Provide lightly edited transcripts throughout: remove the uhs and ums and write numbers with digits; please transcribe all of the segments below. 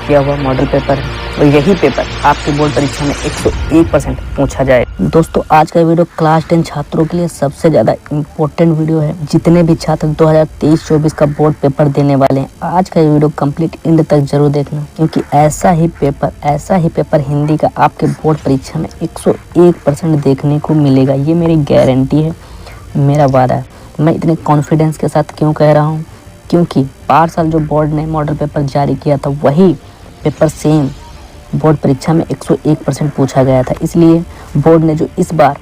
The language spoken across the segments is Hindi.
किया हुआ मॉडल पेपर है और यही पेपर आपके बोर्ड परीक्षा में 101% पूछा जाए। दोस्तों आज का वीडियो क्लास 10 छात्रों के लिए सबसे ज़्यादा इम्पोर्टेंट वीडियो है। जितने भी छात्र 2023-24 का बोर्ड पेपर देने वाले हैं, आज का ये वीडियो कंप्लीट एंड तक जरूर देखना, क्योंकि ऐसा ही पेपर हिंदी का आपके बोर्ड परीक्षा में 101% देखने को मिलेगा। ये मेरी गारंटी है, मेरा वादा है। मैं इतने कॉन्फिडेंस के साथ क्यों कह रहा हूँ, क्योंकि 5 साल जो बोर्ड ने मॉडल पेपर जारी किया था वही पेपर सेम बोर्ड परीक्षा में 101% पूछा गया था। इसलिए बोर्ड ने जो इस बार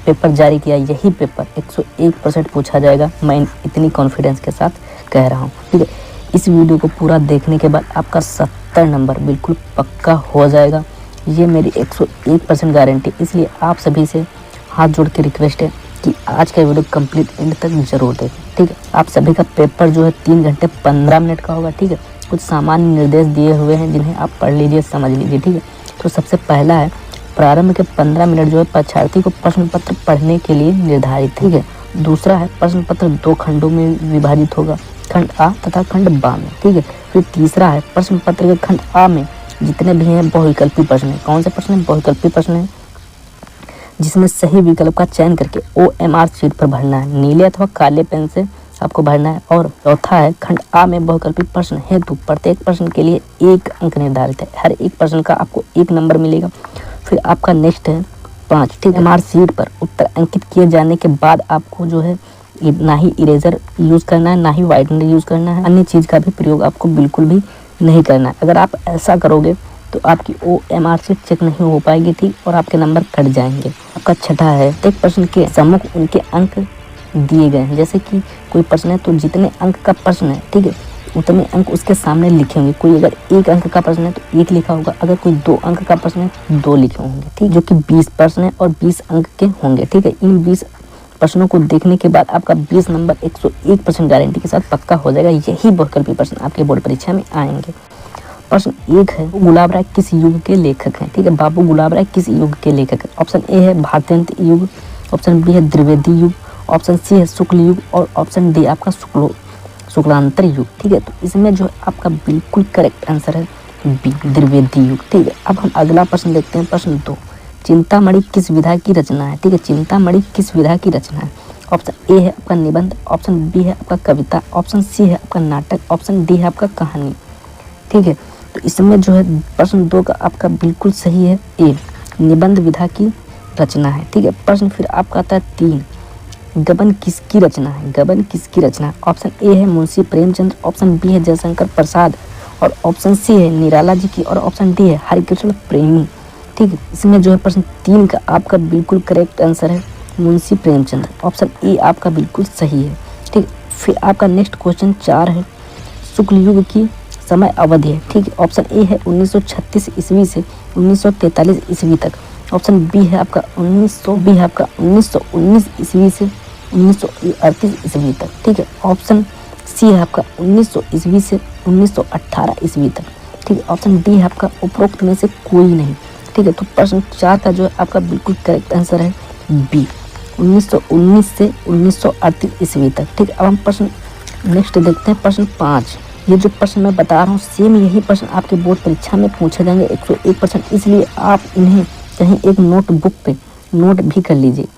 पेपर जारी किया, यही पेपर 101% पूछा जाएगा। मैं इतनी कॉन्फिडेंस के साथ कह रहा हूँ, ठीक है। इस वीडियो को पूरा देखने के बाद आपका 70 नंबर बिल्कुल पक्का हो जाएगा। ये मेरी 101% गारंटी। इसलिए आप सभी से हाथ जोड़ के रिक्वेस्ट है कि आज का वीडियो कंप्लीट एंड तक जरूर देखें, ठीक है। आप सभी का पेपर जो है 3 घंटे 15 मिनट का होगा, ठीक है। कुछ सामान्य निर्देश दिए हुए हैं जिन्हें आप पढ़ लीजिए, समझ लीजिए, ठीक है। तो सबसे पहला है, प्रारंभ के 15 मिनट जो है परीक्षार्थी को प्रश्न पत्र पढ़ने के लिए निर्धारित, ठीक है। दूसरा है, प्रश्न पत्र 2 खंडों में विभाजित होगा, खंड आ तथा खंड बा में, ठीक है। फिर तीसरा है, प्रश्न पत्र के खंड आ में जितने भी हैं बहुविकल्पी प्रश्न है। कौन से प्रश्न है? बहुविकल्पी प्रश्न है, जिसमें सही विकल्प का चयन करके OMR शीट पर भरना है, नीले अथवा काले पेन से आपको भरना है। और चौथा है, खंड आ में बहुविकल्पी प्रश्न हेतु प्रत्येक प्रश्न के लिए 1 अंक निर्धारित है। हर एक प्रश्न का आपको 1 नंबर मिलेगा। फिर आपका नेक्स्ट है 5, ठीक है। OMR शीट पर उत्तर अंकित किए जाने के बाद आपको जो है ना ही इरेजर यूज़ करना है, ना ही व्हाइटनर यूज़ करना है, अन्य चीज़ का भी प्रयोग आपको बिल्कुल भी नहीं करना है। अगर आप ऐसा करोगे तो आपकी OMR शीट चेक नहीं हो पाएगी, ठीक, और आपके नंबर कट जाएंगे। आपका छठा है, एक प्रश्न के सम्मुख उनके अंक दिए गए हैं। जैसे कि कोई प्रश्न है तो जितने अंक का प्रश्न है, ठीक है, उतने अंक उसके सामने लिखे होंगे। कोई अगर 1 अंक का प्रश्न है तो 1 लिखा होगा, अगर कोई 2 अंक का प्रश्न है तो 2 लिखे होंगे, ठीक, जो कि 20 प्रश्न है और 20 अंक के होंगे, ठीक है। इन 20 प्रश्नों को देखने के बाद आपका 20 नंबर 101% गारंटी के साथ पक्का हो जाएगा। यही बहुविकल्पी प्रश्न आपके बोर्ड परीक्षा में आएंगे। प्रश्न 1 है, गुलाब राय किस युग के लेखक हैं, ठीक है। बाबू गुलाब राय किस युग के लेखक हैं? ऑप्शन ए है भारतीय युग, ऑप्शन बी है द्विवेदी युग, ऑप्शन सी है शुक्ल युग और ऑप्शन डी आपका शुक्लांतर युग, ठीक है। तो इसमें जो आपका बिल्कुल करेक्ट आंसर है बी, द्विवेदी युग, ठीक है। अब हम अगला प्रश्न देखते हैं। प्रश्न 2, चिंतामणि किस विधा की रचना है, ठीक है। चिंतामणि किस विधा की रचना है? ऑप्शन ए है आपका निबंध, ऑप्शन बी है आपका कविता, ऑप्शन सी है आपका नाटक, ऑप्शन डी है आपका कहानी, ठीक है। तो इसमें जो है प्रश्न 2 का आपका बिल्कुल सही है ए, निबंध विधा की रचना है, ठीक है। प्रश्न फिर आपका आता है 3, गबन किसकी रचना है? गबन किसकी रचना है? ऑप्शन ए है मुंशी प्रेमचंद्र, ऑप्शन बी है जयशंकर प्रसाद और ऑप्शन सी है निराला जी की और ऑप्शन डी है हरिकृष्ण प्रेमी, ठीक है। इसमें जो है प्रश्न 3 का आपका बिल्कुल करेक्ट आंसर है मुंशी प्रेमचंद्र, ऑप्शन ए आपका बिल्कुल सही है, ठीक। फिर आपका नेक्स्ट क्वेश्चन 4 है, शुक्ल युग की समय अवधि है, ठीक है। ऑप्शन ए है 1936 ईस्वी से 1943 ईस्वी तक, ऑप्शन बी है आपका 1919 ईस्वी से 1938 ईस्वी तक, ठीक है। ऑप्शन सी है आपका 1900 ईस्वी से 1918 ईस्वी तक, ठीक है। ऑप्शन डी है आपका उपरोक्त में से कोई नहीं, ठीक है। तो प्रश्न 4 का जो है आपका बिल्कुल करेक्ट आंसर है बी, 1919 से 1938 ईस्वी तक, ठीक है। अब हम प्रश्न नेक्स्ट देखते हैं। प्रश्न 5, ये जो प्रश्न मैं बता रहा हूँ सेम यही प्रश्न आपके बोर्ड परीक्षा में पूछे जाएंगे 101%। इसलिए आप इन्हें कहीं एक नोटबुक पे नोट भी कर लीजिए,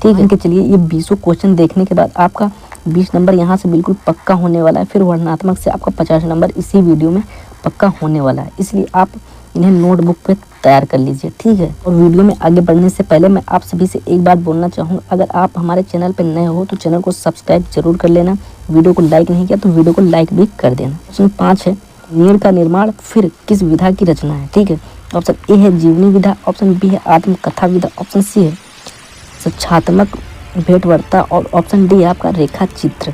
ठीक है। चलिए, ये 20 क्वेश्चन देखने के बाद आपका 20 नंबर यहाँ से बिल्कुल पक्का होने वाला है। फिर वर्णनात्मक से आपका 50 नंबर इसी वीडियो में पक्का होने वाला है। इसलिए आप इन्हें नोटबुक पे तैयार कर लीजिए, ठीक है। और वीडियो में आगे बढ़ने से पहले मैं आप सभी से एक बात बोलना चाहूँगा, अगर आप हमारे चैनल पर नए हो तो चैनल को सब्सक्राइब जरूर कर लेना। वीडियो को लाइक नहीं किया तो वीडियो को लाइक भी कर देना। प्रश्न 5 है, नीड़ का निर्माण फिर किस विधा की रचना है, ठीक है। ऑप्शन ए है जीवनी विधा, ऑप्शन बी है आत्मकथा विधा, ऑप्शन सी है सच्छात्मक भेंटवार्ता और ऑप्शन डी है आपका रेखा चित्र,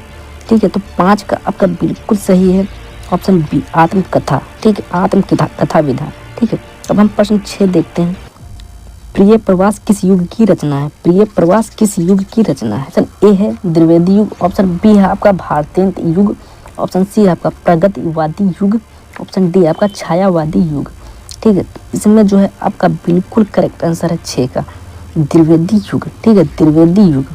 ठीक है। तो 5 का आपका बिल्कुल सही है ऑप्शन बी, आत्मकथा, ठीक है, आत्मकथा विधा, ठीक है। अब हम प्रश्न 6 देखते हैं, प्रिय प्रवास किस युग की रचना है? प्रिय प्रवास किस युग की रचना है? ऑप्शन ए है द्विवेदी युग, ऑप्शन बी है आपका भारतीय युग, ऑप्शन सी है आपका प्रगतिवादी युग, ऑप्शन डी है आपका छायावादी युग, ठीक है। इसमें जो है आपका बिल्कुल करेक्ट आंसर है 6 का, द्विवेदी युग, ठीक है, द्विवेदी युग।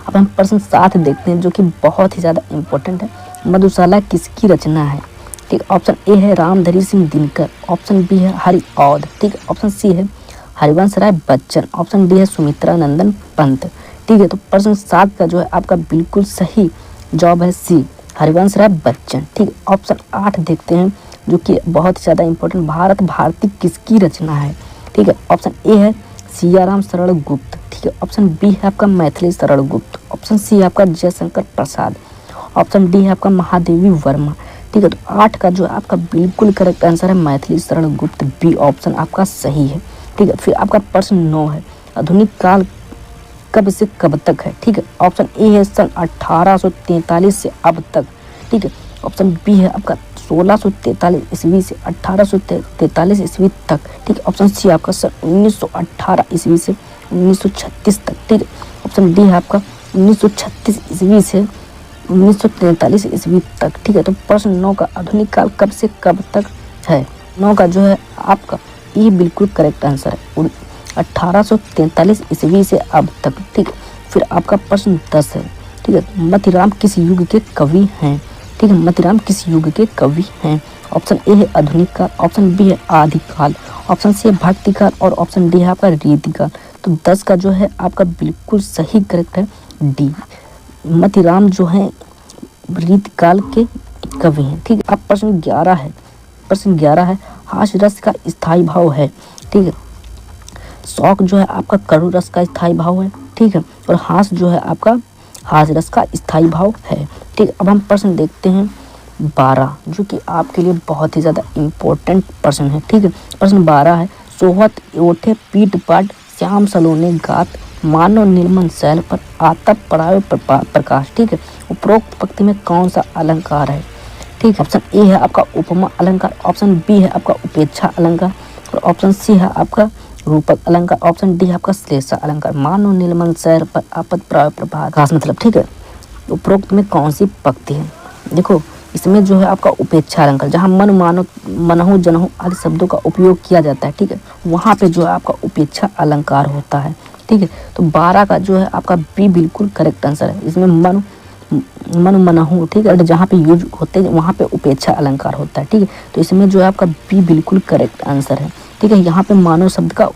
अब हम प्रश्न 7 देखते हैं जो कि बहुत ही ज़्यादा इम्पोर्टेंट है, मधुशाला किसकी रचना है? ठीक है। ऑप्शन ए है रामधरी सिंह दिनकर, ऑप्शन बी है हरि औध, ठीक है। ऑप्शन सी है हरिवंश राय बच्चन, ऑप्शन डी है सुमित्रा नंदन पंत, ठीक है। तो प्रश्न 7 का जो है आपका बिल्कुल सही जवाब है सी, हरिवंश राय बच्चन, ठीक है। ऑप्शन 8 देखते हैं जो कि बहुत ही ज़्यादा इंपॉर्टेंट, भारत भारती किसकी रचना है, ठीक है। ऑप्शन ए है सियाराम शरण गुप्त, ठीक है। ऑप्शन बी है आपका मैथिली शरण गुप्त, ऑप्शन सी है आपका जयशंकर प्रसाद, ऑप्शन डी है आपका महादेवी वर्मा, ठीक है। तो 8 का जो है आपका बिल्कुल करेक्ट आंसर है मैथिली शरण गुप्त, बी ऑप्शन आपका सही है, ठीक है। फिर आपका प्रश्न 9 है आधुनिक काल कब से कब तक है, ठीक है। ऑप्शन ए है सन 1843 से अब तक, ठीक है। ऑप्शन बी है आपका 1643 ईस्वी से 1843 ईस्वी तक, ठीक है। ऑप्शन सी आपका सन 1918 ईस्वी से 1936 तक, ठीक है। ऑप्शन डी है आपका 1936 ईस्वी से 1943 ईस्वी तक, ठीक है। तो प्रश्न 9 का आधुनिक काल कब से कब तक है, 9 का जो है आपका ये बिल्कुल करेक्ट आंसर है 1843 ईस्वी से अब तक, ठीक है। फिर आपका प्रश्न 10 है, ठीक है। मतिराम किस युग के कवि हैं, ठीक है। मतिराम किस युग के कवि हैं, ऑप्शन ए है आधुनिक काल, ऑप्शन बी है आदिकाल, ऑप्शन सी है भक्तिकाल और ऑप्शन डी है आपका रीतिकाल। तो 10 का जो है आपका बिल्कुल सही करेक्ट है डी, मतिराम जो है रीतिकाल के कवि हैं, ठीक है। अब प्रश्न 11 है, प्रश्न 11 है हास्य रस का स्थायी भाव है, ठीक है। शौक जो है आपका कड़ू रस का स्थायी भाव है, ठीक है। और हास्य जो है आपका हास्य रस का स्थायी भाव है, ठीक है। अब हम प्रश्न देखते हैं 12 जो कि आपके लिए बहुत ही ज़्यादा इम्पोर्टेंट प्रश्न है, ठीक है। प्रश्न 12 है सोहत ओठे पीट पाट श्याम सलोने गात मानव निर्मल शैल पर आतप पड़ावे प्रकाश, ठीक है। उपरोक्त पंक्ति में कौन सा अलंकार है, ठीक है। ऑप्शन ए है आपका उपमा अलंकार, ऑप्शन बी है आपका उपेक्षा अलंकार और ऑप्शन सी है आपका रूपक अलंकार, ऑप्शन डी है आपका श्लेषा अलंकार। मानो नीलमल शहर पर आपद प्रभास मतलब, ठीक है। उपरोक्त में कौन सी पंक्ति है, देखो इसमें जो है आपका उपेक्षा अलंकार जहाँ मन मानो मनहु जनहु आदि शब्दों का उपयोग किया जाता है, ठीक है। वहाँ पे जो है आपका उपेक्षा अलंकार होता है, ठीक है। तो 12 का जो है आपका बी बिल्कुल करेक्ट आंसर है। इसमें मन मनहु, ठीक है, जहाँ पे यूज होते हैं वहाँ पे उपेक्षा अलंकार होता है, ठीक है। तो इसमें जो है आपका बी बिल्कुल करेक्ट आंसर है, ठीक है। यहाँ पे मानव शब्द का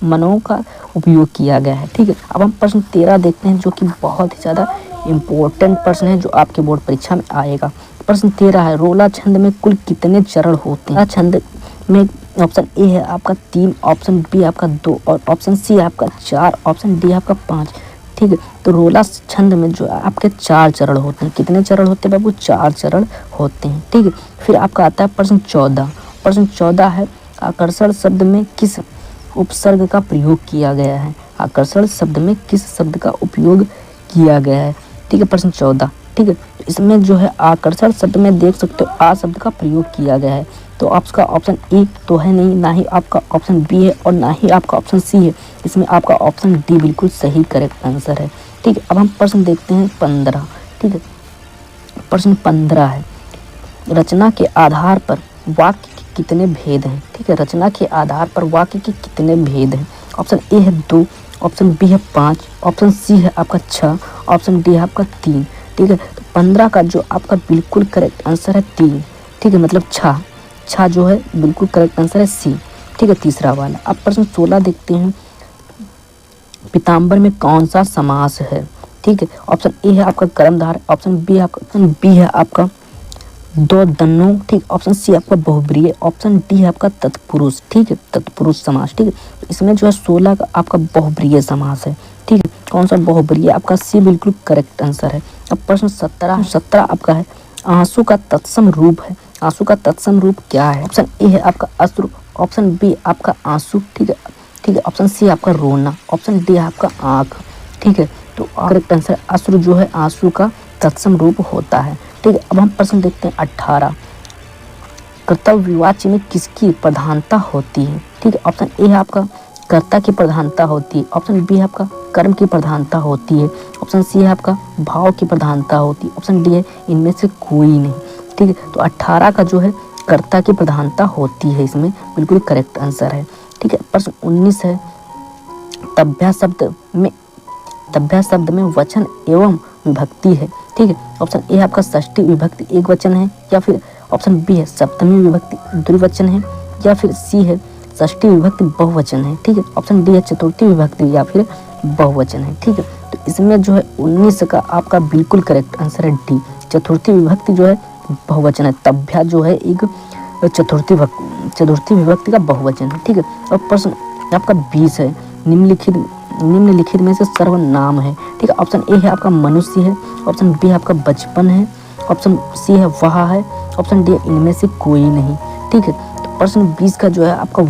मनों का उपयोग किया गया है, ठीक है। अब हम प्रश्न 13 देखते हैं जो कि बहुत ही ज़्यादा इम्पोर्टेंट प्रश्न है जो आपके बोर्ड परीक्षा में आएगा। प्रश्न 13 है रोला छंद में कुल कितने चरण होते हैं, छंद में ऑप्शन ए है आपका 3, ऑप्शन बी आपका 2 और ऑप्शन सी है आपका 4, ऑप्शन डी आपका 5, ठीक है। तो रोला छंद में जो आपके 4 चरण होते हैं, कितने चरण होते हैं बाबू, 4 चरण होते हैं, ठीक है। फिर आपका आता है प्रश्न 14, प्रश्न 14 है आकर्षण शब्द में किस उपसर्ग का प्रयोग किया गया है, आकर्षण शब्द में किस शब्द का उपयोग किया गया है, ठीक है। प्रश्न 14, ठीक है। इसमें जो है आकर्षण शब्द में देख सकते हो आ शब्द का प्रयोग किया गया है, तो आपका ऑप्शन ए तो है नहीं, ना ही आपका ऑप्शन बी है और ना ही आपका ऑप्शन सी है। इसमें आपका ऑप्शन डी बिल्कुल सही करेक्ट आंसर है, ठीक है। अब हम प्रश्न देखते हैं 15, ठीक है। प्रश्न 15 है रचना के आधार पर वाक्य के कितने भेद हैं, ठीक है। रचना के आधार पर वाक्य के कितने भेद हैं, ऑप्शन ए है 2, ऑप्शन बी है 5, ऑप्शन सी है आपका 6, ऑप्शन डी है आपका 3, ठीक है। तो 15 का जो आपका बिल्कुल करेक्ट आंसर है 3, ठीक है, मतलब छा जो है बिल्कुल करेक्ट आंसर है सी, ठीक है, तीसरा वाला। अब प्रश्न 16 देखते हैं पीताम्बर में कौन सा समास है, ठीक है। ऑप्शन ए है आपका कर्मधारय, ऑप्शन बी है आपका दो दन्नो, ठीक। ऑप्शन सी आपका बहुब्रीय, ऑप्शन डी है आपका तत्पुरुष, ठीक है, तत्पुरुष समास, ठीक है। इसमें जो है 16 का आपका बहुब्रीय समास है, ठीक है। कौन सा बहुब्रीय, आपका सी बिल्कुल करेक्ट आंसर है। अब प्रश्न 17 आपका है आंसू का तत्सम रूप है, आंसू का तत्सम रूप क्या है, ऑप्शन ए है आपका अश्रु, ऑप्शन बी आपका आंसू, ठीक है, ठीक है। ऑप्शन सी आपका रोना, ऑप्शन डी है आपका आँख, ठीक है। तो करेक्ट आंसर अश्रु जो है आंसू का तत्सम रूप होता है, ठीक है। अब हम प्रश्न देखते हैं 18 कर्तव्यवाची में किसकी प्रधानता होती है, ठीक है। ऑप्शन ए है आपका कर्ता की प्रधानता होती है, ऑप्शन बी है आपका कर्म की प्रधानता होती है, ऑप्शन सी है आपका भाव की प्रधानता होती है, ऑप्शन डी है इनमें से कोई नहीं, ठीक है। तो 18 का जो है कर्ता की प्रधानता होती है, इसमें बिल्कुल करेक्ट आंसर है, ठीक है। प्रश्न 19 है तभ्या शब्द में वचन एवं विभक्ति है, ठीक है। ऑप्शन ए आपका षष्ठी विभक्ति एक वचन है या फिर ऑप्शन बी है सप्तमी विभक्ति द्विवचन है, या फिर सी है षष्ठी विभक्ति बहुवचन है। ठीक है, ऑप्शन डी है चतुर्थी विभक्ति या फिर बहुवचन है। ठीक है, तो इसमें जो है 19 का आपका बिल्कुल करेक्ट आंसर है डी, चतुर्थी विभक्ति जो है बहुवचन है। तभ्या जो है एक चतुर्थी विभक्ति का बहुवचन है। ठीक है, और प्रश्न आपका 20 है, निम्नलिखित में से सर्वनाम है। ठीक है, ऑप्शन ए है आपका मनुष्य है, ऑप्शन बी है आपका बचपन है, ऑप्शन सी है वह है, ऑप्शन डी इनमें से कोई नहीं। ठीक है, तो प्रश्न 20 का जो है आपका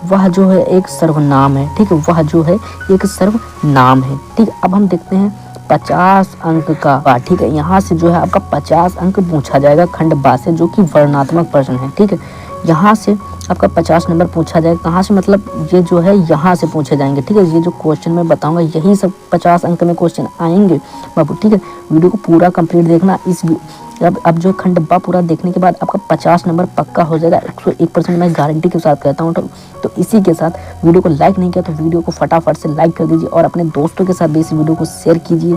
वह जो है एक सर्वनाम है। ठीक है, वह जो है एक सर्वनाम है। ठीक है, अब हम देखते हैं 50 अंक का। ठीक है, यहाँ से जो है आपका 50 अंक पूछा जाएगा खंड बा से, जो कि वर्णनात्मक प्रश्न है। ठीक है, यहाँ से आपका 50 नंबर पूछा जाएगा। कहाँ से, मतलब ये जो है यहाँ से पूछे जाएंगे। ठीक है, ये जो क्वेश्चन मैं बताऊंगा यही सब 50 अंक में क्वेश्चन आएंगे बाबू। ठीक है, वीडियो को पूरा कंप्लीट देखना। अब जो खंड बा पूरा देखने के बाद आपका 50 नंबर पक्का हो जाएगा, 101% मैं गारंटी के साथ कहता हूँ। तो इसी के साथ वीडियो को लाइक नहीं किया तो वीडियो को फटाफट से लाइक कर दीजिए और अपने दोस्तों के साथ भी इस वीडियो को शेयर कीजिए।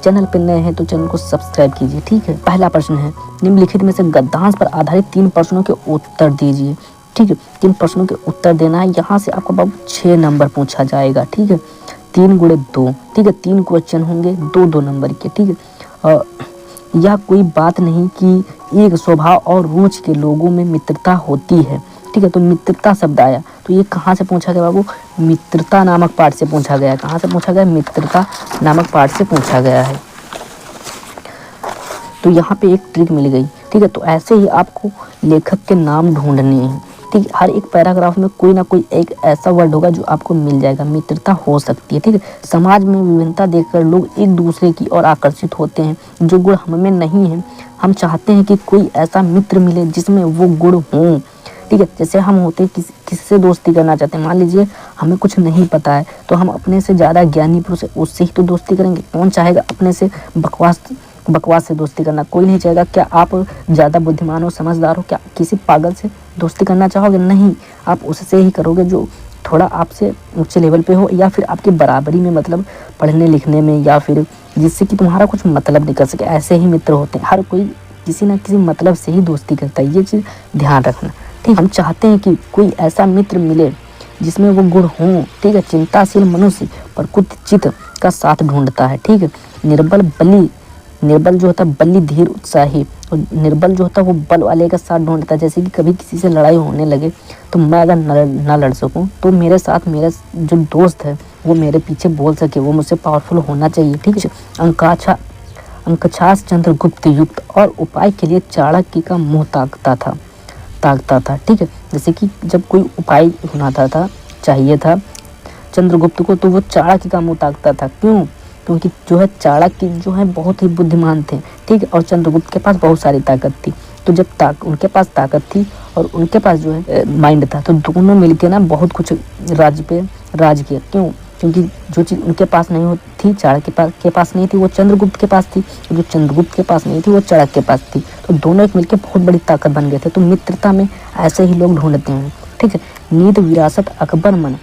चैनल पर नए हैं तो चैनल को सब्सक्राइब कीजिए। ठीक है, पहला प्रश्न है, निम्नलिखित में से गद्यांश पर आधारित 3 प्रश्नों के उत्तर दीजिए। ठीक है, 3 प्रश्नों के उत्तर देना है। यहाँ से आपका बाबू 6 नंबर पूछा जाएगा। ठीक है, 3 × 2। ठीक है, 3 क्वेश्चन होंगे 2-2 नंबर के। ठीक है, यह कोई बात नहीं कि एक स्वभाव और रुचि के लोगों में मित्रता होती है। ठीक है, तो मित्रता शब्द आया तो ये कहाँ से पूछा गया बाबू, मित्रता नामक पाठ से पूछा गया। कहाँ से पूछा गया, मित्रता नामक पाठ से पूछा गया है। तो यहाँ पे एक ट्रिक मिल गई। ठीक है, तो ऐसे ही आपको लेखक के नाम ढूंढने हैं। ठीक है, हर एक पैराग्राफ में कोई ना कोई एक ऐसा वर्ड होगा जो आपको मिल जाएगा। मित्रता हो सकती है। ठीक है, समाज में विभिन्नता देखकर लोग एक दूसरे की ओर आकर्षित होते हैं, जो गुण हम में नहीं है। हम चाहते हैं कि कोई ऐसा मित्र मिले जिसमें वो गुण हों। ठीक है, जैसे हम होते हैं किसी से दोस्ती करना चाहते हैं, मान लीजिए हमें कुछ नहीं पता है तो हम अपने से ज़्यादा ज्ञानी पुरुष है उससे ही तो दोस्ती करेंगे। कौन चाहेगा अपने से बकवास से दोस्ती करना, कोई नहीं चाहेगा। क्या आप ज़्यादा बुद्धिमान हो, समझदार हो, क्या किसी पागल से दोस्ती करना चाहोगे? नहीं, आप उससे ही करोगे जो थोड़ा आपसे ऊंचे लेवल पे हो या फिर आपकी बराबरी में, मतलब पढ़ने लिखने में, या फिर जिससे कि तुम्हारा कुछ मतलब निकल सके। ऐसे ही मित्र होते हैं। हर कोई किसी न किसी मतलब से ही दोस्ती करता है, ये चीज़ ध्यान रखना। ठीक, हम चाहते हैं कि कोई ऐसा मित्र मिले जिसमें वो गुण हों। ठीक है, चिंताशील मनुष्य प्रकृत चित्त का साथ ढूंढता है। ठीक है, निर्बल जो होता है बली धीर उत्साही, और निर्बल जो होता है वो बल वाले का साथ ढूंढता है। जैसे कि कभी किसी से लड़ाई होने लगे तो मैं अगर ना लड़ सकूं तो मेरे साथ मेरा जो दोस्त है वो मेरे पीछे बोल सके, वो मुझसे पावरफुल होना चाहिए। ठीक है, अंकछास चंद्रगुप्त युक्त और उपाय के लिए चाणक्य का मुंह ताकता था। ठीक है, जैसे कि जब कोई उपाय होना चाहिए था चंद्रगुप्त को, तो वो चाणक्य का मुंह ताकता था। क्यों? क्योंकि जो है चाणक्य जो है बहुत ही बुद्धिमान थे। ठीक है, और चंद्रगुप्त के पास बहुत सारी ताकत थी। तो जब उनके पास ताकत थी और उनके पास जो है माइंड था, तो दोनों मिलके ना बहुत कुछ राज्य पे राज किया। क्यों? क्योंकि जो चीज़ उनके पास नहीं थी, चाणक्य के पास नहीं थी, वो चंद्रगुप्त के पास थी। जो चंद्रगुप्त के पास नहीं थी वो चाणक्य के पास थी। तो दोनों एक मिलकर बहुत बड़ी ताकत बन गए थे। तो मित्रता में ऐसे ही लोग ढूंढते हैं। ठीक है, नीत विरासत अकबर मन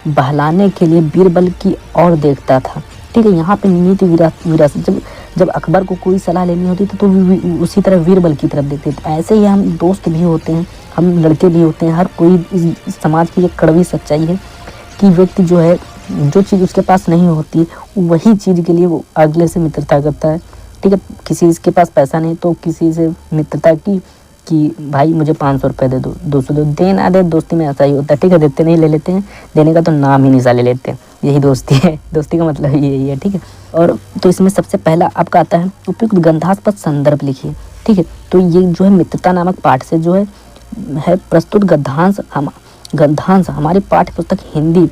बहलाने के लिए बीरबल की ओर देखता था। ठीक है, यहाँ पे नीति विरासत, जब अकबर को कोई सलाह लेनी होती थी तो उसी तरह बीरबल की तरफ देखते थे। ऐसे ही हम दोस्त भी होते हैं, हम लड़के भी होते हैं। हर कोई इस समाज की एक कड़वी सच्चाई है कि व्यक्ति जो है जो चीज़ उसके पास नहीं होती वही चीज़ के लिए वो अगले से मित्रता करता है। ठीक है, किसी के पास पैसा नहीं तो किसी से मित्रता की कि भाई मुझे 500 रुपये दे दो, 200 दे दो। दे ना दे, दोस्ती में ऐसा ही होता है। ठीक है, देते नहीं ले लेते हैं, देने का तो नाम ही नहीं सा ले लेते हैं। यही दोस्ती है, दोस्ती का मतलब यही है। ठीक है, और तो इसमें सबसे पहला आपका आता है उपयुक्त गंधास्पद संदर्भ लिखिए। ठीक है, तो ये जो है मित्रता नामक पाठ से जो है प्रस्तुत गद्यांश हमारी पाठ्य पुस्तक हिंदी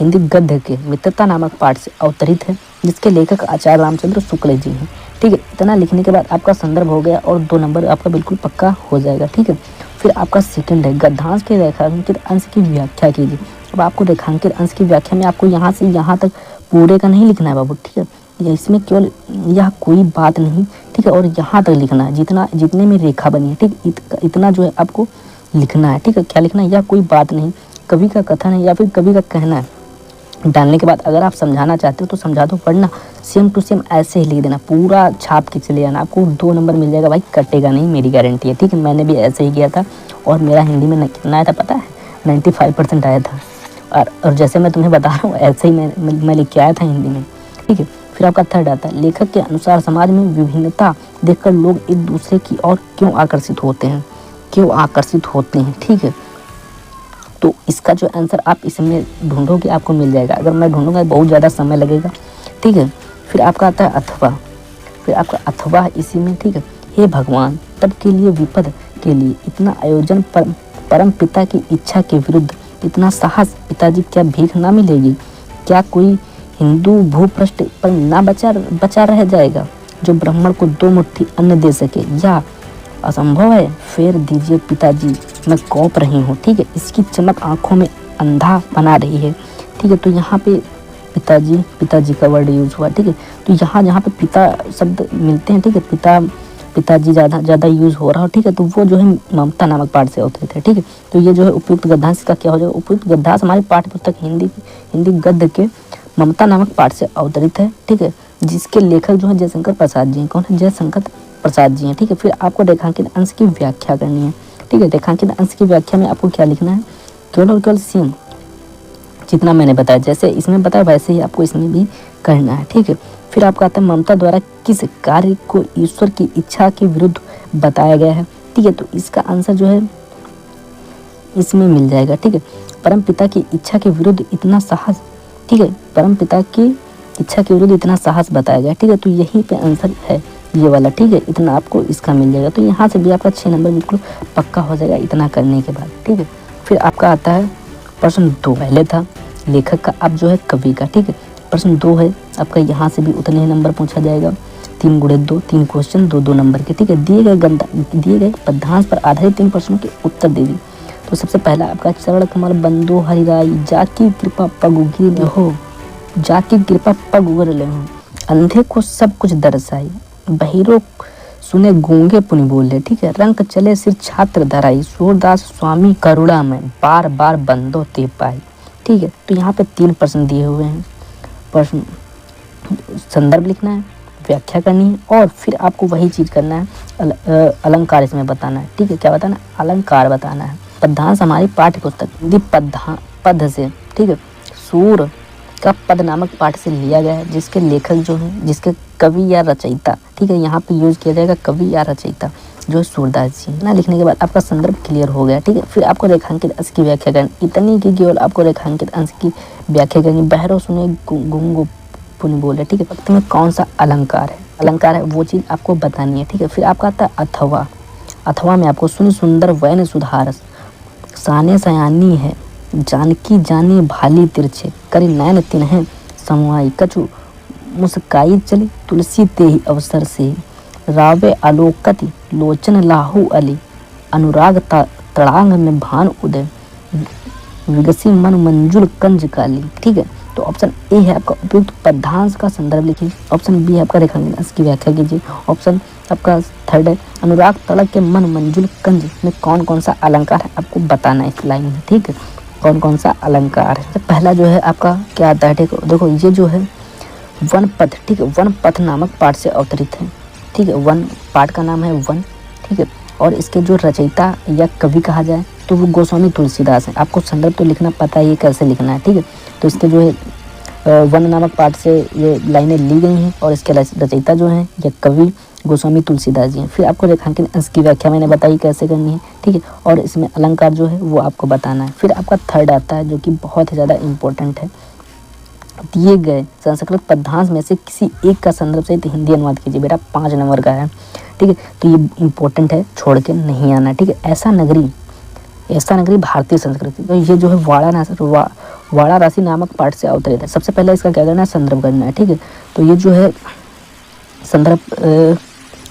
गद्य के मित्रता नामक पाठ से अवतरित है, जिसके लेखक आचार्य रामचंद्र शुक्ल जी हैं। ठीक है, इतना लिखने के बाद आपका संदर्भ हो गया और 2 नंबर आपका बिल्कुल पक्का हो जाएगा। ठीक है, फिर आपका सेकंड है गद्यांश के रेखांकित अंश की व्याख्या कीजिए। अब आपको रेखांकित अंश की व्याख्या में आपको यहाँ से यहाँ तक पूरे का नहीं लिखना है बाबू। ठीक है, इसमें केवल यह कोई बात नहीं। ठीक है, और यहाँ तक लिखना है जितने में रेखा बनी है। ठीक, इतना जो है आपको लिखना है। ठीक है, क्या लिखना है? यह कोई बात नहीं, कवि का कथन है या फिर कवि का कहना है डालने के बाद अगर आप समझाना चाहते हो तो समझा दो, वरना सेम टू सेम ऐसे ही लिख देना, पूरा छाप के चले जाना, आपको 2 नंबर मिल जाएगा भाई, कटेगा नहीं, मेरी गारंटी है। ठीक है, मैंने भी ऐसे ही किया था और मेरा हिंदी में कितना आया था पता है, 95% आया था। और जैसे मैं तुम्हें बता रहा हूँ ऐसे ही मैं लिख के आया था हिंदी में। ठीक है, फिर आपका थर्ड आता है, लेखक के अनुसार समाज में विभिन्नता देखकर लोग एक दूसरे की ओर क्यों आकर्षित होते हैं, ठीक है। तो इसका जो आंसर आप इसमें ढूंढोगे आपको मिल जाएगा, अगर मैं ढूंढूंगा बहुत ज़्यादा समय लगेगा। ठीक है, फिर आपका आता है अथवा, इसी में। ठीक है, हे भगवान, तब के लिए विपद के लिए इतना आयोजन, परम पिता की इच्छा के विरुद्ध इतना साहस, पिताजी क्या भीख ना मिलेगी, क्या कोई हिंदू भूपृष्ठ पर ना बचा रह जाएगा जो ब्राह्मण को 2 मुट्ठी अन्न दे सके, या असंभव है, फेर दीजिए पिताजी, मैं कौप रही हूँ। ठीक है, इसकी चमक आंखों में अंधा बना रही है। ठीक है, तो यहाँ पे पिताजी का वर्ड यूज हुआ। ठीक है, तो जहाँ पे पिता शब्द मिलते हैं, ठीक है, पिताजी ज़्यादा यूज हो रहा हो। ठीक है, तो वो जो है ममता नामक पाठ से अवतरित है। ठीक है, तो ये जो है उपयुक्त गद्यांश का क्या हो जाएगा, उपयुक्त गद्यांश हमारे पाठ्य पुस्तक हिंदी गद्य के ममता नामक पाठ से अवतरित है। ठीक है, जिसके लेखक जो है जयशंकर प्रसाद जी हैं। कौन है? जयशंकर प्रसाद जी हैं। ठीक है, फिर आपको रेखांकित अंश की व्याख्या करनी है। ठीक है, रेखांकित अंश की व्याख्या में आपको क्या लिखना है, केवल और केवल सेम जितना मैंने बताया, जैसे इसमें बताया वैसे ही आपको इसमें भी करना है। ठीक है, फिर आपका आता है ममता द्वारा किस कार्य को ईश्वर की इच्छा के विरुद्ध बताया गया है। ठीक है, तो इसका आंसर जो है इसमें मिल जाएगा। ठीक है, परम पिता की इच्छा के विरुद्ध इतना साहस। ठीक है, परम पिता की इच्छा के विरुद्ध इतना साहस बताया गया। ठीक है, तो यहीं पे आंसर है ये वाला। ठीक है, इतना आपको इसका मिल जाएगा, तो यहाँ से भी आपका 6 नंबर बिल्कुल पक्का हो जाएगा इतना करने के बाद। ठीक है, फिर आपका आता है प्रश्न 2, पहले था लेखक का, अब जो है कवि का। ठीक है, प्रश्न 2 है आपका, यहाँ से भी उतने ही नंबर पूछा जाएगा, 3 गुणे 2, 3 क्वेश्चन 2-2 नंबर के। ठीक है, दिए गए पद्यांश पर आधारित 3 प्रश्नों के उत्तर दे दी। तो सबसे पहला आपका, चरण कमल बंदो हरिराई, जाकी कृपा पग उगिर हो, जाकी कृपा पग उगर ले हो, अंधे को सब कुछ दर्शाई, बहिरो सुने गूंगे पुनि बोले। ठीक है, रंग चले सिर छात्र धराई, सूरदास स्वामी करुणा में, बार बार बंदो ते पाई। ठीक है, तो यहाँ पे 3 प्रश्न दिए हुए हैं, प्रश्न संदर्भ लिखना है, व्याख्या करनी है, और फिर आपको वही चीज़ करना है, अलंकार इसमें बताना है। ठीक है, क्या बताना है, अलंकार बताना है। पद्यांश हमारी पाठ्य पुस्तक हिंदी पद से, ठीक है, सूर का पद नामक पाठ से लिया गया है, जिसके लेखक जो है, जिसके कवि या रचयिता, ठीक है, यहाँ पे यूज किया जाएगा कवि या रचयिता, जो है सूरदास जी ना। लिखने के बाद आपका संदर्भ क्लियर हो गया। ठीक है, फिर आपको रेखांकित अंश की व्याख्या करनी, इतनी की केवल आपको रेखांकित अंश की व्याख्या करनी, बहरो सुने गूंगो पुनि बोले। ठीक है, भक्ति में कौन सा अलंकार है वो चीज़ आपको बतानी है। ठीक है, फिर आपका आता है अथवा में आपको सुन सुंदर वैन सुधारस, साने सयानी है, जानकी जानी भाली तिरछे, करी नैन तिन्हें समवाई, कछु मुस्काई चली तुलसी ते ही अवसर से, रावे आलोकति लोचन लाहू अली, अनुराग तड़ांग में भान उदय, विगसी मन मंजुल कंज काली। ठीक है, तो ऑप्शन ए है आपका उपयुक्त पद्यांश का संदर्भ लिखिए, ऑप्शन बी है आपका रेखांकित अंश की व्याख्या कीजिए, ऑप्शन आपका थर्ड है अनुराग तड़क के मन मंजुल कंज में कौन कौन सा अलंकार है आपको बताना है इस लाइन में। ठीक है, कौन कौन सा अलंकार है। तो पहला जो है आपका क्या आता है, देखो ये जो है वन पथ। ठीक है, वन पथ नामक पाठ से अवतरित है। ठीक है, वन पाठ का नाम है वन। ठीक है, और इसके जो रचयिता या कवि कहा जाए तो वो गोस्वामी तुलसीदास है। आपको संदर्भ तो लिखना पता ही है कैसे लिखना है। ठीक है, तो इसके जो है वन नामक पाठ से ये लाइनें ली गई हैं, और इसके रचयिता जो हैं या कवि गोस्वामी तुलसीदास जी हैं। फिर आपको रेखांकित अंश की व्याख्या मैंने बताई कैसे करनी है। ठीक है, और इसमें अलंकार जो है वो आपको बताना है। फिर आपका थर्ड आता है जो कि बहुत ही ज़्यादा इम्पोर्टेंट है, दिए गए संस्कृत पद्यांश में से किसी एक का संदर्भ सहित हिंदी अनुवाद कीजिए। बेटा 5 नंबर का है। ठीक है, तो ये इम्पोर्टेंट है, छोड़ के नहीं आना। ठीक है, ऐसा नगरी भारतीय संस्कृति, तो ये जो है वाड़ा राशि नामक पाठ से अवतरित है। सबसे पहले इसका क्या करना है, संदर्भ करना है। ठीक है, तो ये जो है संदर्भ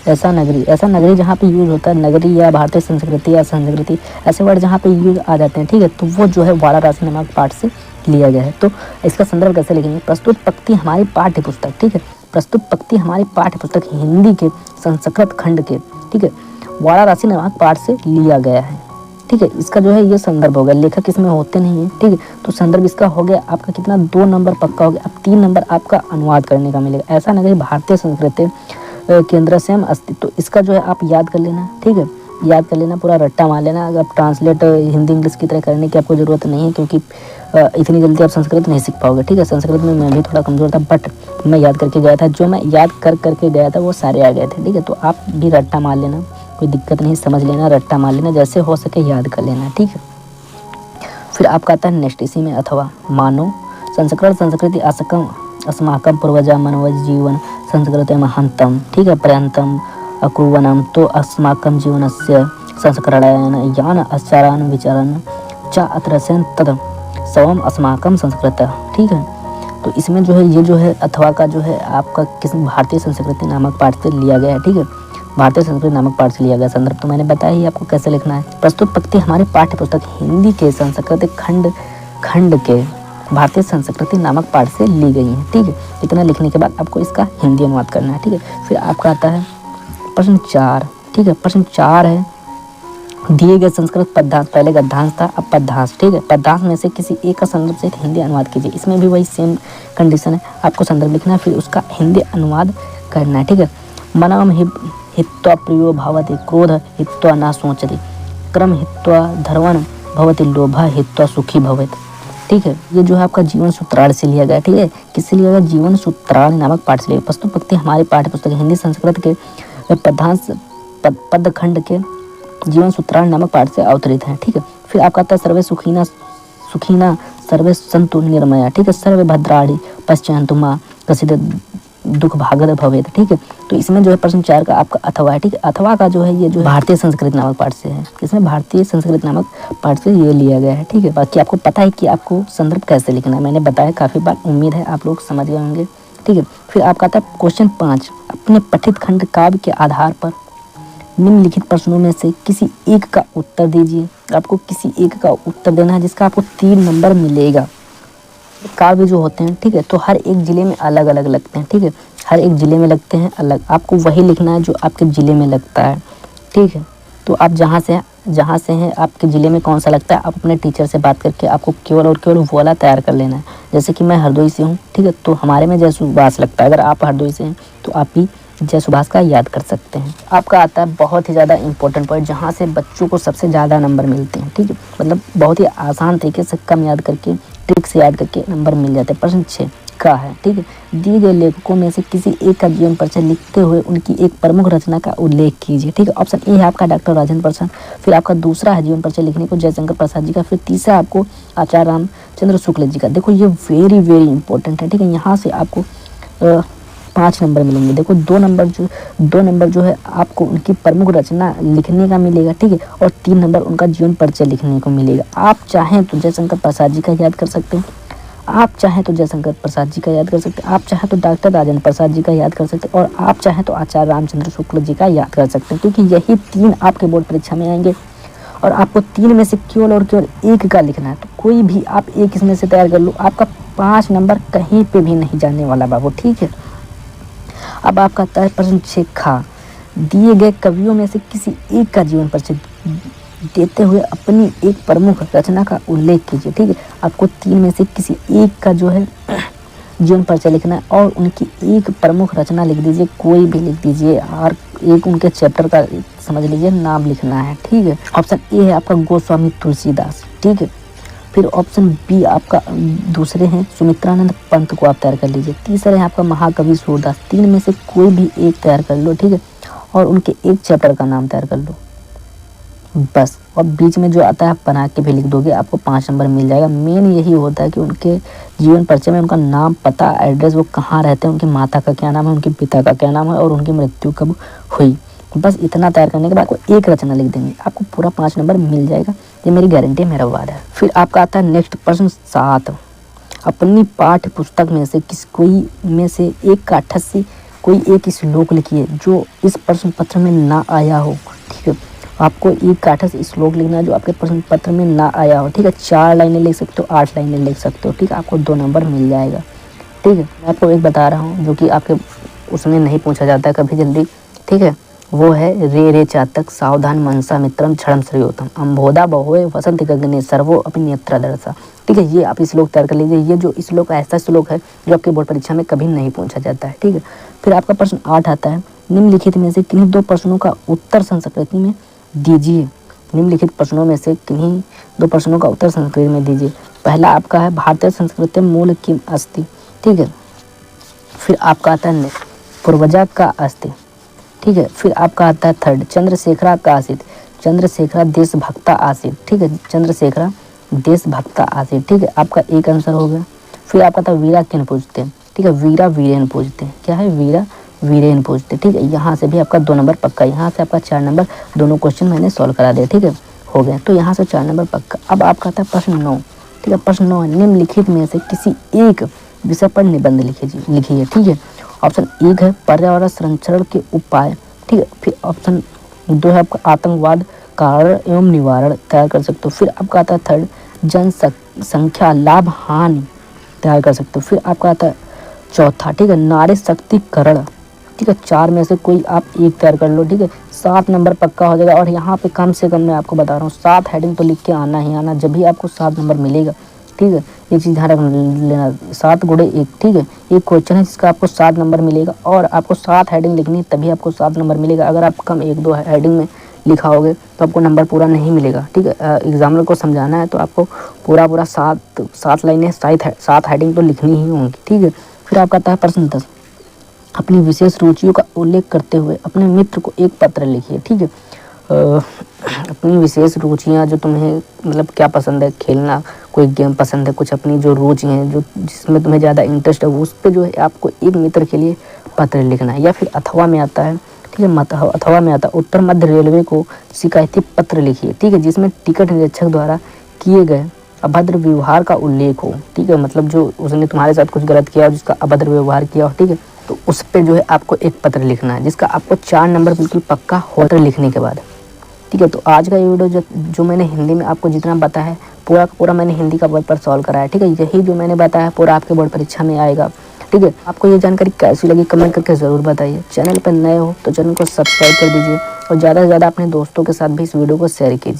ऐसा नगरी जहाँ पे यूज होता है, नगरी या भारतीय संस्कृति या संस्कृति, ऐसे वर्ड जहाँ पे यूज आ जाते हैं। ठीक है, तो वो जो है वाड़ा राशि नामक पाठ से लिया गया है। तो इसका संदर्भ कैसे लिखेंगे, प्रस्तुत पंक्ति हमारी पाठ्य पुस्तक। ठीक है, प्रस्तुत पंक्ति हमारी पाठ्य पुस्तक हिंदी के संस्कृत खंड के, ठीक है, वाड़ा राशि नामक पाठ से लिया गया है। ठीक है। इसका जो है ये संदर्भ हो गया, लेखक इसमें होते नहीं है, ठीक है। तो संदर्भ इसका हो गया आपका कितना, 2 नंबर पक्का हो गया। अब 3 नंबर आपका अनुवाद करने का मिलेगा। ऐसा ना कि भारतीय संस्कृति केंद्र से हम अस्तित्व, तो इसका जो है आप याद कर लेना, ठीक है। याद कर लेना, पूरा रट्टा मार लेना। अगर ट्रांसलेट हिंदी इंग्लिश की तरह करने की आपको ज़रूरत नहीं है, क्योंकि इतनी जल्दी आप संस्कृत नहीं सीख पाओगे, ठीक है। संस्कृत में मैं भी थोड़ा कमज़ोर था, बट मैं याद करके गया था, जो मैं याद करके गया था वो सारे आ गए थे, ठीक है। तो आप भी रट्टा मार लेना, कोई दिक्कत नहीं, समझ लेना, रट्टा मार लेना, जैसे हो सके याद कर लेना, ठीक है। फिर आपका आता है नेक्स्ट, इसी में अथवा मानो संस्कृत संस्कृति असकम अस्माकम पूर्वजा मनवज जीवन संस्कृत महानतम, ठीक है, पर्यंतम अकुर्वनम तो अस्माकम जीवनस्य संस्करणायन यान आचारान विचारन च अत्रसेन तद सवम अस्माकम संस्कृत, ठीक है। तो इसमें जो है ये जो है अथवा का जो है आपका किस भारतीय संस्कृति नामक पाठ से लिया गया है, ठीक है। भारतीय संस्कृति नामक पाठ से लिया गया। संदर्भ तो मैंने बताया ही आपको कैसे लिखना है। प्रस्तुत पंक्ति हमारी पाठ्य पुस्तक हिंदी के संस्कृत खंड के भारतीय संस्कृति नामक पाठ से ली गई है, ठीक है। इतना लिखने के बाद आपको इसका हिंदी अनुवाद करना है, ठीक है। फिर आपका आता है प्रश्न 4, ठीक है। प्रश्न 4 है, दिए गए संस्कृत पदांश, पहले गद्यांश था, अब पदांश, ठीक है। पदांश में से किसी एक का संदर्भ से हिंदी अनुवाद कीजिए। इसमें भी वही सेम कंडीशन है, आपको संदर्भ लिखना है, फिर उसका हिंदी अनुवाद करना है, ठीक है। मनम हित्वा प्रियो भवति, क्रोध हित्वा न सोचति, क्रम हित्वा धर्मन भवति, लोभा हित्वा सुखी भवेत, ठीक है। ये जो है आपका जीवन सूत्राण से लिया गया, ठीक है। किससे लिया गया, जीवन सूत्राण नामक पाठ से लिया गया। प्रस्तुत पंक्ति हमारी पाठ्य पुस्तक हिंदी संस्कृत के पदांश पदखंड के जीवन सूत्राण नामक पाठ से अवतरित है, ठीक है। फिर आपका आता है सर्वे सुखीना सर्वे संतु निर्मया, ठीक है। सर्वे भद्राणि पश्चान्तु मां कसिद दुख भागद भवेत, ठीक है। तो इसमें जो है प्रश्न 4 का आपका अथवा है, ठीक है। अथवा का जो है ये जो है भारतीय संस्कृत नामक पाठ से है। इसमें भारतीय संस्कृत नामक पाठ से ये लिया गया है, ठीक है। बाकी आपको पता है कि आपको संदर्भ कैसे लिखना है, मैंने बताया काफ़ी बार, उम्मीद है आप लोग समझ गए होंगे, ठीक है। फिर आपका आता है क्वेश्चन 5, अपने पठित खंड काव्य के आधार पर निम्नलिखित प्रश्नों में से किसी एक का उत्तर दीजिए। आपको किसी एक का उत्तर देना है, जिसका आपको 3 नंबर मिलेगा। काव्य जो होते हैं, ठीक है, तो हर एक ज़िले में अलग अलग लगते हैं, ठीक है। हर एक ज़िले में लगते हैं अलग, आपको वही लिखना है जो आपके ज़िले में लगता है, ठीक है। तो आप जहाँ से हैं आपके ज़िले में कौन सा लगता है, आप अपने टीचर से बात करके आपको केवल और केवल वो वाला तैयार कर लेना है। जैसे कि मैं हरदोई से हूँ, ठीक है, तो हमारे में जय सुभाष लगता है। अगर आप हरदोई से हैं तो आप भी जय सुभाष का याद कर सकते हैं। आपका आता है बहुत ही ज़्यादा इंपॉर्टेंट पॉइंट, जहाँ से बच्चों को सबसे ज़्यादा नंबर मिलते हैं, ठीक है। मतलब बहुत ही आसान तरीके से कम याद करके, ट्रिक से याद करके नंबर मिल जाते हैं। प्रश्न 6 का है, ठीक है। दिए गए लेखकों में से किसी एक का जीवन परिचय लिखते हुए उनकी एक प्रमुख रचना का उल्लेख कीजिए, ठीक है। ऑप्शन ए है आपका डॉक्टर राजेंद्र प्रसाद, फिर आपका दूसरा है जीवन परिचय लिखने को जयशंकर प्रसाद जी का, फिर तीसरा आपको आचार्य रामचंद्र शुक्ल जी का। देखो ये वेरी इंपॉर्टेंट है, ठीक है। यहाँ से आपको 5 नंबर मिलेंगे। देखो 2 नंबर जो है आपको उनकी प्रमुख रचना लिखने का मिलेगा, ठीक है, और 3 नंबर उनका जीवन परिचय लिखने को मिलेगा। आप चाहें तो जयशंकर प्रसाद जी का याद कर सकते हैं, आप चाहें तो जयशंकर प्रसाद जी का याद कर सकते हैं, आप चाहें तो डॉक्टर राजेंद्र प्रसाद जी का याद कर सकते हैं, और आप चाहें तो आचार्य रामचंद्र शुक्ल जी का याद कर सकते हैं, क्योंकि यही 3 आपके बोर्ड परीक्षा में आएंगे और आपको 3 में से केवल और केवल एक का लिखना है। तो कोई भी आप एक इसमें से तैयार कर लो, आपका 5 नंबर कहीं पे भी नहीं जाने वाला बाबू, ठीक है। अब आपका आता है प्रश्न 6 खा, दिए गए कवियों में से किसी एक का जीवन परिचय देते हुए अपनी एक प्रमुख रचना का उल्लेख कीजिए, ठीक है। आपको 3 में से किसी एक का जो है जीवन परिचय लिखना है और उनकी एक प्रमुख रचना लिख दीजिए, कोई भी लिख दीजिए, और एक उनके चैप्टर का समझ लीजिए नाम लिखना है, ठीक है। ऑप्शन ए है आपका गोस्वामी तुलसीदास, ठीक है। फिर ऑप्शन बी आपका दूसरे हैं सुमित्रानंद पंत को आप तैयार कर लीजिए। तीसरे हैं आपका महाकवि सूरदास। 3 में से कोई भी एक तैयार कर लो, ठीक है, और उनके एक चैप्टर का नाम तैयार कर लो बस। और बीच में जो आता है आप बना के भी लिख दोगे, आपको 5 नंबर मिल जाएगा। मेन यही होता है कि उनके जीवन परिचय में उनका नाम, पता, एड्रेस, वो कहाँ रहते हैं, उनकी माता का क्या नाम है, उनके पिता का क्या नाम है और उनकी मृत्यु कब हुई। बस इतना तैयार करने के बाद आपको एक रचना लिख देंगे, आपको पूरा 5 नंबर मिल जाएगा। ये मेरी गारंटी, मेरा वादा है। फिर आपका आता है नेक्स्ट प्रश्न 7, अपनी पाठ्य पुस्तक में से कोई में से एक काठक से कोई एक श्लोक लिखिए जो इस प्रश्न पत्र में ना आया हो, ठीक है। आपको एक काठक से श्लोक लिखना है जो आपके प्रश्न पत्र में ना आया हो, ठीक है। 4 लाइनें लिख सकते हो, 8 लाइनें लिख सकते हो, ठीक है। आपको 2 नंबर मिल जाएगा, ठीक है। मैं आपको एक बता रहा हूँ जो कि आपके उसमें नहीं पूछा जाता है कभी जल्दी, ठीक है। वो है रे रे चातक सावधान मनसा मित्रम क्षणम श्रेयोतम अम्भोदा बहोए वसंत गगने सर्वो अपनी नेत्र दर्शा। ठीक है, ये आप श्लोक तैयार कर लीजिए। ये जो श्लोक ऐसा श्लोक है जो आपके बोर्ड परीक्षा में कभी नहीं पूछा जाता है। ठीक है, फिर आपका प्रश्न 8 आता है, निम्नलिखित में से किन्हीं 2 प्रश्नों का उत्तर संस्कृत में दीजिए। निम्नलिखित प्रश्नों में से किन्हीं 2 प्रश्नों का उत्तर संस्कृत में दीजिए। पहला आपका है भारतीय संस्कृति मूल किम अस्ति। ठीक है, फिर आपका आता है पूर्वजा का अस्ति। ठीक है, फिर आपका आता है थर्ड चंद्रशेखरा का आसित। चंद्रशेखरा देशभक्ता आसित। ठीक है, चंद्रशेखरा देशभक्ता आसित। ठीक है, आपका एक आंसर हो गया। फिर आपका था वीरा किन पूछते हैं। ठीक है, वीरा वीरेन पूछते हैं। क्या है, वीरा वीरेन पूछते हैं। ठीक है, यहाँ से भी आपका 2 नंबर पक्का, यहाँ से आपका 4 नंबर, दोनों क्वेश्चन मैंने सॉल्व करा दिया। ठीक है, हो गए, तो यहाँ से 4 नंबर पक्का। अब आपका आता है प्रश्न 9। ठीक है, प्रश्न 9 निम्नलिखित में से किसी एक विषय पर निबंध लिखिए। ठीक है, ऑप्शन 1 है पर्यावरण संरक्षण के उपाय। ठीक है, फिर ऑप्शन 2 है आपका आतंकवाद कारण एवं निवारण, तैयार कर सकते हो। फिर आपका आता है थर्ड जनसंख्या लाभ हानि, तैयार कर सकते हो। फिर आपका आता है चौथा, ठीक है, नारी शक्तिकरण। ठीक है, 4 में से कोई आप एक तैयार कर लो। ठीक है, 7 नंबर पक्का हो जाएगा। और यहाँ पे कम से कम मैं आपको बता रहा हूँ 7 हेडिंग तो लिख के आना ही आना, जब भी आपको 7 नंबर मिलेगा। ठीक है, ये चीज़ ध्यान रख लेना, 7 गुणे 1। ठीक है, एक क्वेश्चन है जिसका आपको 7 नंबर मिलेगा और आपको 7 हेडिंग लिखनी है तभी आपको 7 नंबर मिलेगा। अगर आप कम 1-2 हेडिंग में लिखाओगे तो आपको नंबर पूरा नहीं मिलेगा। ठीक है, एग्जामिनर को समझाना है तो आपको पूरा 7 लाइनें 7 हेडिंग तो लिखनी ही होंगी। ठीक है, फिर आपका आता है प्रश्न 10 अपनी विशेष रुचियों का उल्लेख करते हुए अपने मित्र को एक पत्र लिखिए। ठीक है, अपनी विशेष रुचियाँ जो तुम्हें मतलब क्या पसंद है, खेलना कोई गेम पसंद है, कुछ अपनी जो रुचि हैं जो जिसमें तुम्हें ज़्यादा इंटरेस्ट है उस पर जो है आपको एक मित्र के लिए पत्र लिखना है। या फिर अथवा में आता है, ठीक है, अथवा में आता है उत्तर मध्य रेलवे को शिकायती पत्र लिखिए। ठीक है, जिसमें टिकट निरीक्षक द्वारा किए गए अभद्र व्यवहार का उल्लेख हो। ठीक है, मतलब जो उसने तुम्हारे साथ कुछ गलत किया और जिसका अभद्र व्यवहार किया हो। ठीक है, तो उस पर जो है आपको एक पत्र लिखना है जिसका आपको 4 नंबर बिल्कुल पक्का हो पत्र लिखने के बाद। ठीक है, तो आज का ये वीडियो जो मैंने हिंदी में आपको जितना बताया है पूरा का पूरा मैंने हिंदी का बोर्ड पर सॉल्व कराया है। ठीक है, यही जो मैंने बताया पूरा आपके बोर्ड परीक्षा में आएगा। ठीक है, आपको ये जानकारी कैसी लगी कमेंट करके ज़रूर बताइए। चैनल पर नए हो तो चैनल को सब्सक्राइब कर दीजिए और ज़्यादा से ज़्यादा अपने दोस्तों के साथ भी इस वीडियो को शेयर कीजिए।